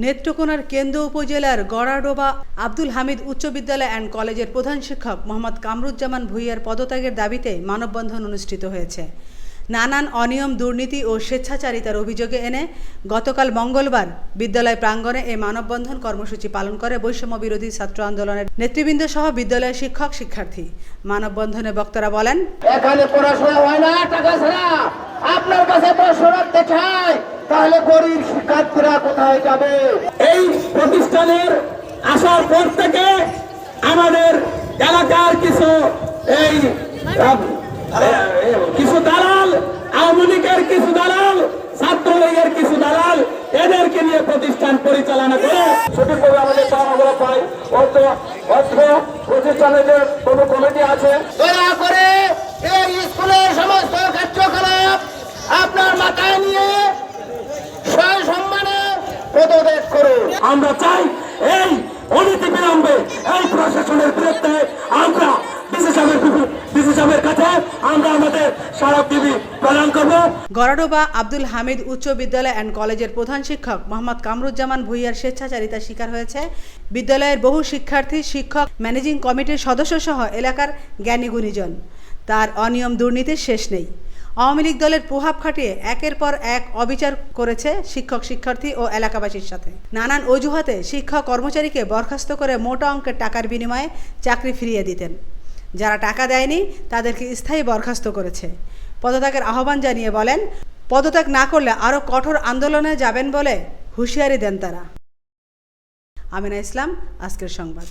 নেত্রকোনার কেন্দ্র উপজেলার গড়াডোবা আব্দুল হামিদ উচ্চ বিদ্যালয় অ্যান্ড কলেজের প্রধান শিক্ষক মোহাম্মদ কামরুজ্জামান ভূঁইয়ার পদত্যাগের দাবিতে মানববন্ধন অনুষ্ঠিত হয়েছে। নানান অনিয়ম, দুর্নীতি ও স্বেচ্ছাচারিতার অভিযোগে এনে গতকাল মঙ্গলবার বিদ্যালয় প্রাঙ্গণে এই মানববন্ধন কর্মসূচি পালন করে বৈষম্য বিরোধী ছাত্র আন্দোলনের নেতৃবৃন্দ সহ বিদ্যালয়ের শিক্ষক শিক্ষার্থী। মানববন্ধনে বক্তারা বলেন, এখানে পড়াশোনা হয় না টাকা ছাড়া। আপনার কাছে পড়াশোনা দেখায় তাহলে গরিব শিক্ষার্থীরা কোথায় যাবে? এই প্রতিষ্ঠানের আসার পর থেকে আমাদের এলাকার কিছু দালাল, আওয়ামী লীগের কিছু দালাল, ছাত্রলীগের কিছু দালাল এদেরকে নিয়ে প্রতিষ্ঠান পরিচালনা করে সঠিকভাবে আমাদের পাওনাগুলো পাই। অর্থ প্রতিষ্ঠানের যে কোনো কমিটি আছে, দয়া করে এই স্কুলের সমস্ত কার্যকলাপ আপনার মাথায় নিয়ে সম্মানে পদত্যাগ করুন। আমরা চাই এই অনতি বিলম্বে এই প্রশাসনের বিরুদ্ধে আমরা বিশেষজ্ঞের কাছে আমরা আমাদের স্মারকলিপি প্রদান করব। গড়াডোবা আব্দুল হামিদ উচ্চ বিদ্যালয় অ্যান্ড কলেজের প্রধান শিক্ষক মোহাম্মদ কামরুজ্জামান ভূঁইয়ার স্বেচ্ছাচারিতার শিকার হয়েছে বিদ্যালয়ের বহু শিক্ষার্থী, শিক্ষক, ম্যানেজিং কমিটির সদস্য সহ এলাকার জ্ঞানী গুণীজন। তার অনিয়ম, দুর্নীতির শেষ নেই। আওয়ামী লীগ দলের প্রভাব খাটিয়ে একের পর এক অবিচার করেছে শিক্ষক, শিক্ষার্থী ও এলাকাবাসীর সাথে। নানান অজুহাতে শিক্ষক কর্মচারীকে বরখাস্ত করে মোটা অঙ্কের টাকার বিনিময়ে চাকরি ফিরিয়ে দিতেন। যারা টাকা দেয়নি তাদেরকে স্থায়ী বরখাস্ত করেছে। পদত্যাগের আহ্বান জানিয়ে বলেন, পদত্যাগ না করলে আরও কঠোর আন্দোলনে যাবেন বলে হুঁশিয়ারি দেন তারা। আমিনা ইসলাম, আজকের সংবাদ।